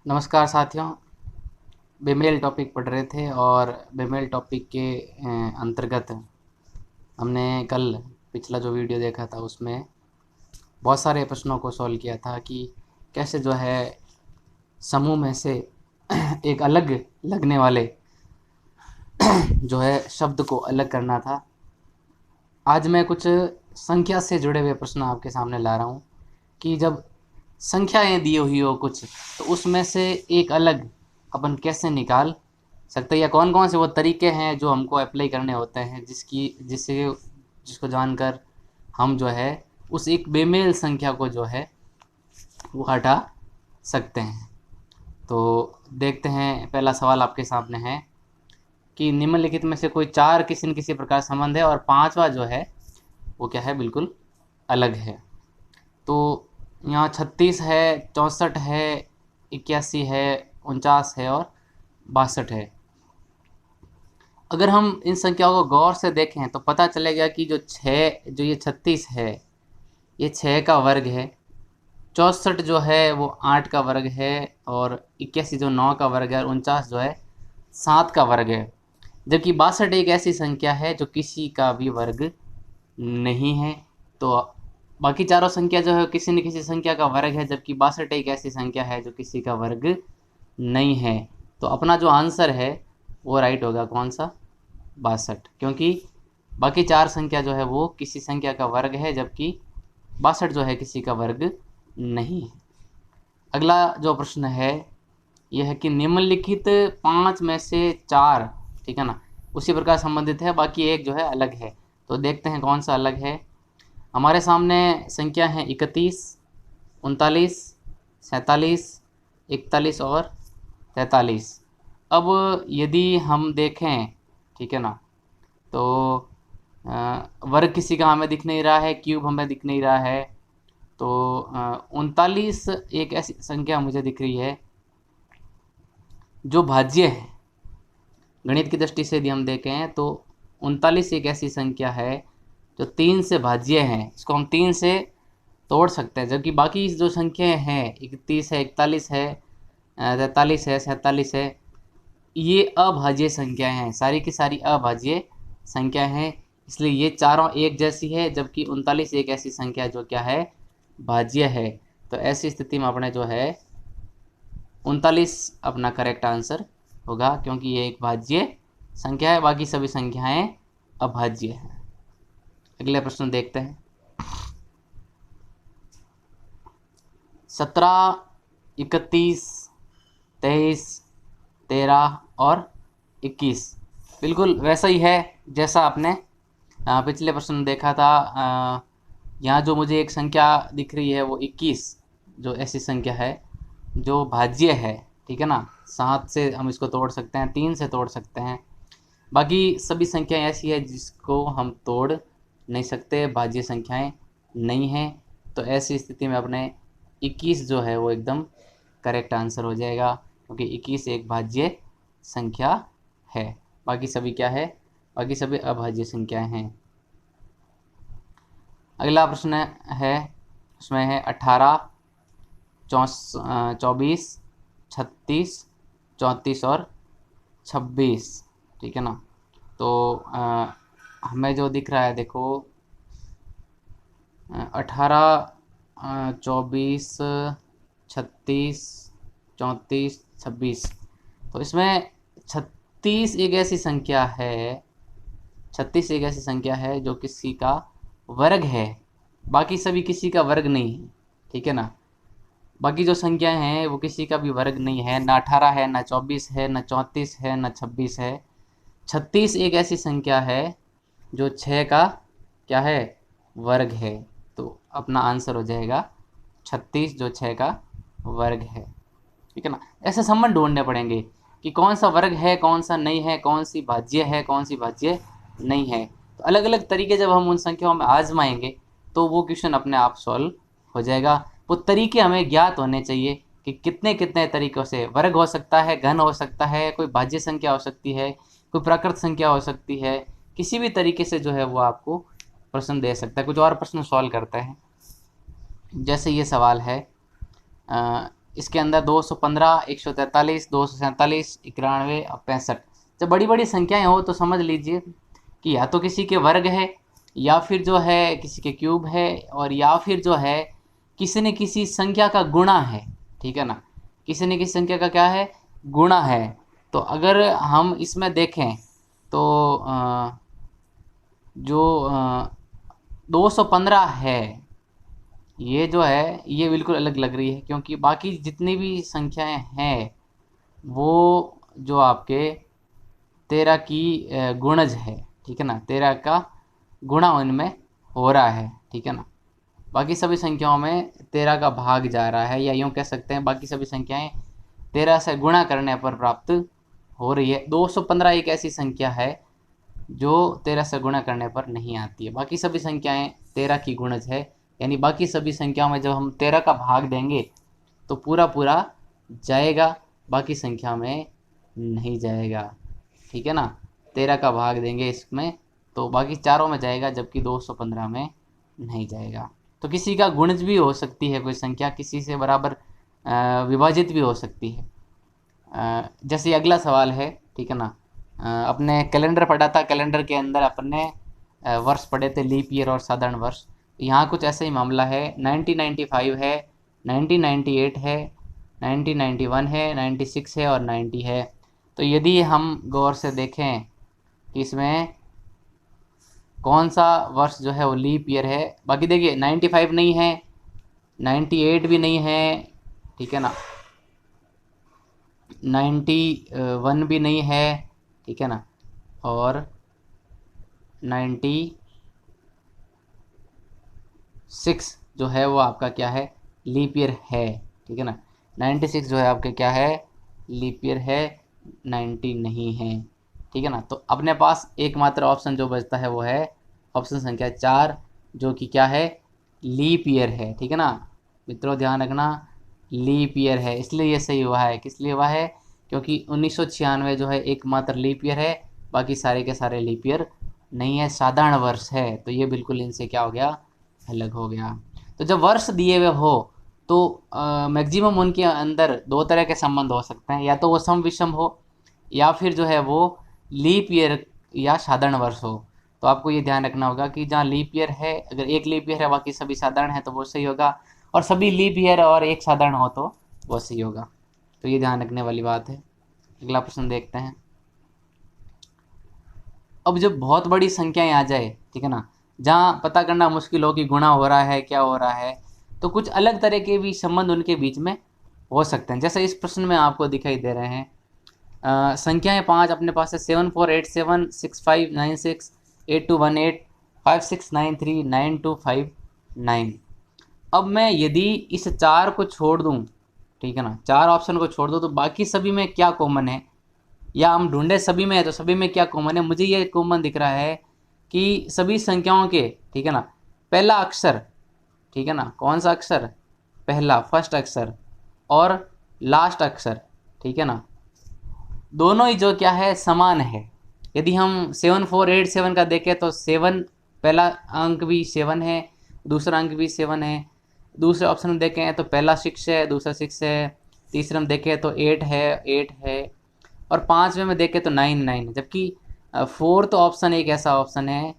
नमस्कार साथियों। बेमेल टॉपिक पढ़ रहे थे और बेमेल टॉपिक के अंतर्गत हमने कल पिछला जो वीडियो देखा था उसमें बहुत सारे प्रश्नों को सॉल्व किया था कि कैसे जो है समूह में से एक अलग लगने वाले जो है शब्द को अलग करना था। आज मैं कुछ संख्या से जुड़े हुए प्रश्न आपके सामने ला रहा हूँ कि जब संख्याएं दी हुई हो कुछ, तो उसमें से एक अलग अपन कैसे निकाल सकते हैं, या कौन कौन से वो तरीके हैं जो हमको अप्लाई करने होते हैं जिसको जानकर हम जो है उस एक बेमेल संख्या को जो है वो हटा सकते हैं। तो देखते हैं, पहला सवाल आपके सामने है कि निम्नलिखित में से कोई चार किसी न किसी प्रकार संबंध है और पांचवा जो है वो क्या है, बिल्कुल अलग है। तो यहाँ 36 है, 64 है, 81 है, 49 है और 62 है। अगर हम इन संख्याओं को गौर से देखें तो पता चलेगा कि जो ये 36 है ये 6 का वर्ग है, 64 जो है वो 8 का वर्ग है, और 81 जो 9 का वर्ग है, और 49 जो है 7 का वर्ग है। जबकि 62 एक ऐसी संख्या है जो किसी का भी वर्ग नहीं है। तो बाकी चारों संख्या जो है किसी न किसी संख्या का वर्ग है, जबकि 62 एक ऐसी संख्या है जो किसी का वर्ग नहीं है। तो अपना जो आंसर है वो राइट होगा, कौन सा, 62, क्योंकि बाकी चार संख्या जो है वो किसी संख्या का वर्ग है, जबकि 62 जो है किसी का वर्ग नहीं है। अगला जो प्रश्न है यह है कि निम्नलिखित पांच में से चार, ठीक है ना, उसी प्रकार संबंधित है, बाकी एक जो है अलग है। तो देखते हैं कौन सा अलग है। हमारे सामने संख्या है 31, 39, 47, 41 और 43। अब यदि हम देखें, ठीक है ना, तो वर्ग किसी का हमें दिख नहीं रहा है, क्यूब हमें दिख नहीं रहा है। तो 39 एक ऐसी संख्या मुझे दिख रही है जो भाज्य है। गणित की दृष्टि से यदि हम देखें तो 39 एक ऐसी संख्या है जो 3 से भाज्य है, इसको हम 3 से तोड़ सकते हैं। जबकि बाकी जो संख्याएं हैं, 31 है, 41 है, 43 है, 47 है, ये अभाज्य संख्याएं हैं, सारी की सारी अभाज्य संख्या हैं। इसलिए ये चारों एक जैसी है, जबकि 39 एक ऐसी संख्या जो क्या है, भाज्य है। तो ऐसी स्थिति में अपने जो है 39 अपना करेक्ट आंसर होगा, क्योंकि ये एक भाज्य संख्या है, बाकी सभी संख्याएं अभाज्य हैं। अगले प्रश्न देखते हैं। 17, 31, 23, 13 और 21 बिल्कुल वैसा ही है जैसा आपने पिछले प्रश्न में देखा था। यहाँ जो मुझे एक संख्या दिख रही है वो 21 जो ऐसी संख्या है जो भाज्य है, ठीक है ना। 7 से हम इसको तोड़ सकते हैं, 3 से तोड़ सकते हैं, बाकी सभी संख्याएं ऐसी है जिसको हम तोड़ नहीं सकते, भाज्य संख्याएं नहीं हैं। तो ऐसी स्थिति में अपने 21 जो है वो एकदम करेक्ट आंसर हो जाएगा, क्योंकि 21 एक भाज्य संख्या है। बाकी सभी क्या है, बाकी सभी अभाज्य संख्याएं हैं। अगला प्रश्न है, उसमें है 18, 24, 36, 34 और 26, ठीक है ना। तो हमें जो दिख रहा है देखो, 18, 24, 36, 34, 26। तो इसमें 36 एक ऐसी संख्या है, 36 एक ऐसी संख्या है जो किसी का वर्ग है, बाकी सभी किसी का वर्ग नहीं है, ठीक है ना। बाकी जो संख्याएं हैं वो किसी का भी वर्ग नहीं है, ना 18 है, ना 24 है, ना 34 है, ना 26 है। 36 एक ऐसी संख्या है जो 6 का क्या है, वर्ग है। तो अपना आंसर हो जाएगा 36 जो 6 का वर्ग है, ठीक है ना। ऐसे संबंध ढूंढने पड़ेंगे कि कौन सा वर्ग है, कौन सा नहीं है, कौन सी भाज्य है, कौन सी भाज्य नहीं है। तो अलग अलग तरीके जब हम उन संख्याओं में आजमाएंगे तो वो क्वेश्चन अपने आप सॉल्व हो जाएगा। वो तरीके हमें ज्ञात होने चाहिए कि कितने कितने तरीक़ों से वर्ग हो सकता है, घन हो सकता है, कोई भाज्य संख्या हो सकती है, कोई प्राकृत संख्या हो सकती है। किसी भी तरीके से जो है वो आपको प्रश्न दे सकता है। कुछ और प्रश्न सॉल्व करते हैं। जैसे ये सवाल है, इसके अंदर 215, 143, 247, 91 और 65। जब बड़ी बड़ी संख्याएं हो तो समझ लीजिए कि या तो किसी के वर्ग है, या फिर जो है किसी के क्यूब है, और या फिर जो है किसी न किसी संख्या का गुणा है। ठीक है ना, किसी न किसी संख्या का क्या है, गुणा है। तो अगर हम इसमें देखें तो जो 215 है, ये जो है ये बिल्कुल अलग लग रही है, क्योंकि बाकी जितनी भी संख्याएं हैं वो जो आपके 13 की गुणज है। ठीक है ना, 13 का गुणा उनमें हो रहा है। ठीक है ना, बाकी सभी संख्याओं में 13 का भाग जा रहा है, या यूँ कह सकते हैं बाकी सभी संख्याएं 13 से गुणा करने पर प्राप्त हो रही है। 215 एक ऐसी संख्या है जो 13 से गुणा करने पर नहीं आती है। बाकी सभी संख्याएं 13 की गुणज है, यानी बाकी सभी संख्याओं में जब हम 13 का भाग देंगे तो पूरा पूरा जाएगा, बाकी संख्या में नहीं जाएगा। ठीक है ना, 13 का भाग देंगे इसमें तो बाकी चारों में जाएगा, जबकि 215 में नहीं जाएगा। तो किसी का गुणज भी हो सकती है कोई संख्या, किसी से बराबर विभाजित भी हो सकती है। जैसे अगला सवाल है, ठीक है ना, अपने कैलेंडर पढ़ा था, कैलेंडर के अंदर अपने वर्ष पढ़े थे लीप ईयर और साधारण वर्ष। यहाँ कुछ ऐसा ही मामला है। 1995 है, 1998 है, 1991 है, 96 है और 90 है। तो यदि हम गौर से देखें कि इसमें कौन सा वर्ष जो है वो लीप ईयर है। बाकी देखिए 95 नहीं है, 98 भी नहीं है, ठीक है ना, 91 भी नहीं है, ठीक है ना, और 96 जो है वो आपका क्या है, लीप ईयर है। ठीक है ना, 96 जो है आपका क्या है, लीप ईयर है, 90 नहीं है। ठीक है ना, तो अपने पास एकमात्र ऑप्शन जो बचता है वो है ऑप्शन संख्या 4, जो कि क्या है, लीप ईयर है। ठीक है ना मित्रों, ध्यान रखना, लीप ईयर है, इसलिए ये सही हुआ है। किस लिए हुआ है, क्योंकि 1996 जो है एकमात्र लीप ईयर है, बाकी सारे के सारे लीप ईयर नहीं है, साधारण वर्ष है। तो ये बिल्कुल इनसे क्या हो गया, अलग हो गया। तो जब वर्ष दिए हुए हो तो मैक्सिमम उनके अंदर दो तरह के संबंध हो सकते हैं, या तो वो सम विषम हो, या फिर जो है वो लीप ईयर या साधारण वर्ष हो। तो आपको ये ध्यान रखना होगा कि जहाँ लीप ईयर है, अगर एक लीप ईयर है बाकी सभी साधारण है तो वो सही होगा, और सभी लीप ईयर और एक साधारण हो तो वो सही होगा। तो ये ध्यान रखने वाली बात है। अगला प्रश्न देखते हैं। अब जब बहुत बड़ी संख्याएं आ जाए, ठीक है ना, जहाँ पता करना मुश्किल हो कि गुणा हो रहा है क्या हो रहा है, तो कुछ अलग तरह के भी संबंध उनके बीच में हो सकते हैं। जैसे इस प्रश्न में आपको दिखाई दे रहे हैं, संख्याएं 5 अपने पास है, 74876596 8218 5693 9259। अब मैं यदि इस 4 को छोड़ दूं, ठीक है ना, 4 ऑप्शन को छोड़ दूं तो बाकी सभी में क्या कॉमन है, या हम ढूंढे सभी में है तो सभी में क्या कॉमन है। मुझे ये कॉमन दिख रहा है कि सभी संख्याओं के, ठीक है ना, पहला अक्षर, ठीक है ना, कौन सा अक्षर, पहला फर्स्ट अक्षर और लास्ट अक्षर, ठीक है ना, दोनों ही जो क्या है समान है। यदि हम 7487 का देखें तो 7 पहला अंक भी 7 है, दूसरा अंक भी 7 है। दूसरे ऑप्शन में देखें तो पहला 6 है, दूसरा 6 है, तीसरे में देखें तो 8 है, 8 है, और पाँचवें में देखें तो 9 9 है। जबकि फोर्थ ऑप्शन एक ऐसा ऑप्शन है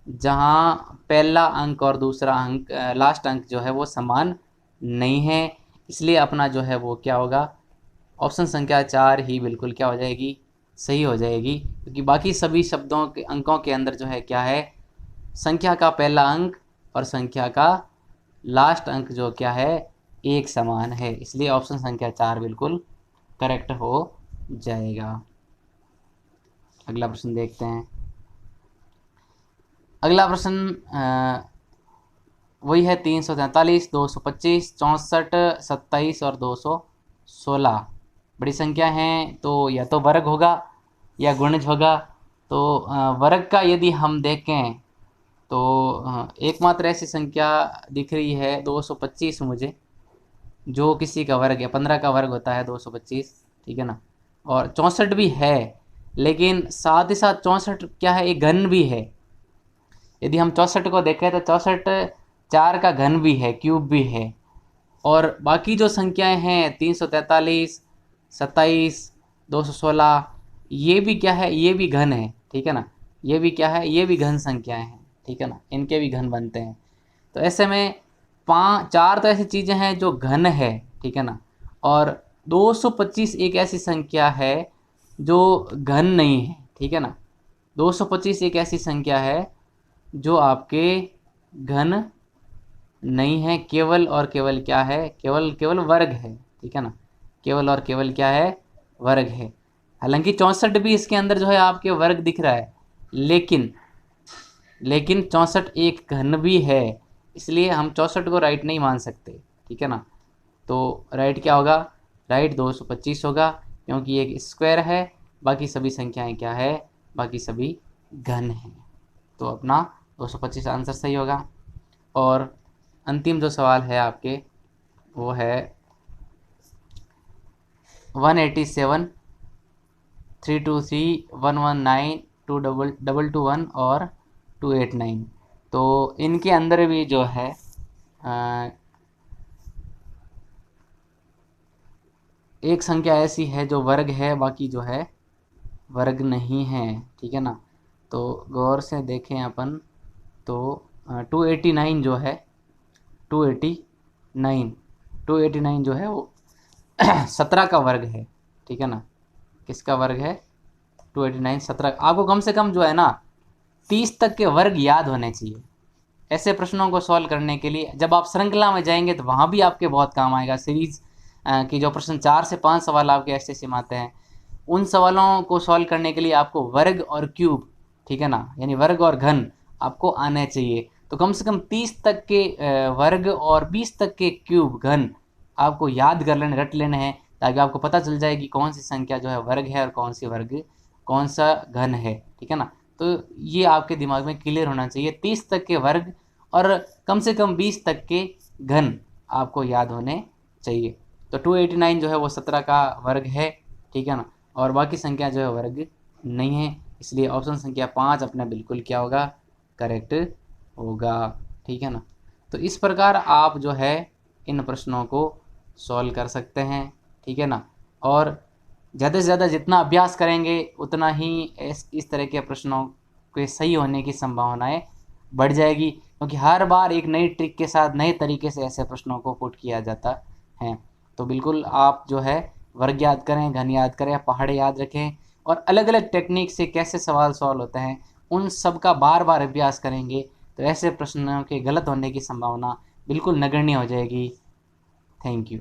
जहाँ पहला अंक और दूसरा अंक, लास्ट अंक जो है वो समान नहीं है। इसलिए अपना जो है वो क्या होगा, ऑप्शन संख्या 4 ही बिल्कुल क्या हो जाएगी, सही हो जाएगी। क्योंकि बाकी सभी शब्दों के अंकों के अंदर जो है क्या है, संख्या का पहला अंक और संख्या का लास्ट अंक जो क्या है एक समान है, इसलिए ऑप्शन संख्या 4 बिल्कुल करेक्ट हो जाएगा। अगला प्रश्न देखते हैं। अगला प्रश्न वही है 343, 225, 64, 27 और 216। बड़ी संख्या हैं तो या तो वर्ग होगा या गुणज होगा। तो वर्ग का यदि हम देखें तो एकमात्र ऐसी संख्या दिख रही है 225 मुझे, जो किसी का वर्ग है, 15 का वर्ग होता है 225, ठीक है ना, और 64 भी है, लेकिन साथ ही साथ 64 क्या है, एक घन भी है। यदि हम 64 को देखें तो 64 4 का घन भी है, क्यूब भी है। और बाकी जो संख्याएं हैं 343, 27, 216, ये भी क्या है, ये भी घन है, ठीक है ना। ये भी क्या है, ये भी घन संख्याएं हैं, ठीक है ना, इनके भी घन बनते हैं। तो ऐसे में चार तो ऐसी चीज़ें हैं जो घन है, ठीक है ना, और 225 एक ऐसी संख्या है जो घन नहीं है, ठीक है ना। 225 एक ऐसी संख्या है जो आपके घन नहीं है, केवल और केवल क्या है, केवल केवल वर्ग है, ठीक है ना। केवल और केवल क्या है, वर्ग है। हालांकि 64 भी इसके अंदर जो है आपके वर्ग दिख रहा है, लेकिन 64 एक घन भी है, इसलिए हम 64 को राइट नहीं मान सकते, ठीक है ना। तो राइट क्या होगा, राइट 225 होगा, क्योंकि एक स्क्वायर है, बाकी सभी संख्याएं क्या है, बाकी सभी घन हैं। तो अपना 225 आंसर सही होगा। और अंतिम जो सवाल है आपके वो है 187, 323, 119, 222 और 289। तो इनके अंदर भी जो है एक संख्या ऐसी है जो वर्ग है, बाकी जो है वर्ग नहीं है, ठीक है ना। तो गौर से देखें अपन, तो 289 जो है, 289 289 जो है वो 17 का वर्ग है, ठीक है ना। किसका वर्ग है, 289 17। आपको कम से कम जो है ना 30 तक के वर्ग याद होने चाहिए ऐसे प्रश्नों को सॉल्व करने के लिए। जब आप श्रृंखला में जाएंगे तो वहाँ भी आपके बहुत काम आएगा। सीरीज की जो प्रश्न 4 से 5 सवाल आपके ऐसे से आते हैं, उन सवालों को सॉल्व करने के लिए आपको वर्ग और क्यूब, ठीक है ना, यानी वर्ग और घन आपको आने चाहिए। तो कम से कम 30 तक के वर्ग और 20 तक के क्यूब घन आपको याद कर लेने, रट लेने हैं, ताकि आपको पता चल जाए कि कौन सी संख्या जो है वर्ग है और कौन सी वर्ग, कौन सा घन है, ठीक है ना। तो ये आपके दिमाग में क्लियर होना चाहिए। 30 तक के वर्ग और कम से कम 20 तक के घन आपको याद होने चाहिए। तो 289 जो है वो 17 का वर्ग है, ठीक है ना, और बाकी संख्या जो है वर्ग नहीं है, इसलिए ऑप्शन संख्या 5 अपना बिल्कुल क्या होगा, करेक्ट होगा, ठीक है ना। तो इस प्रकार आप जो है इन प्रश्नों को सॉल्व कर सकते हैं, ठीक है ना। और ज़्यादा से ज़्यादा जितना अभ्यास करेंगे उतना ही इस तरह के प्रश्नों के सही होने की संभावनाएं बढ़ जाएगी, क्योंकि हर बार एक नई ट्रिक के साथ नए तरीके से ऐसे प्रश्नों को पुट किया जाता है। तो बिल्कुल आप जो है वर्ग याद करें, घन याद करें, पहाड़े याद रखें, और अलग अलग टेक्निक से कैसे सवाल सॉल्व होते हैं उन सब का बार बार अभ्यास करेंगे, तो ऐसे प्रश्नों के गलत होने की संभावना बिल्कुल नगण्य हो जाएगी। Thank you.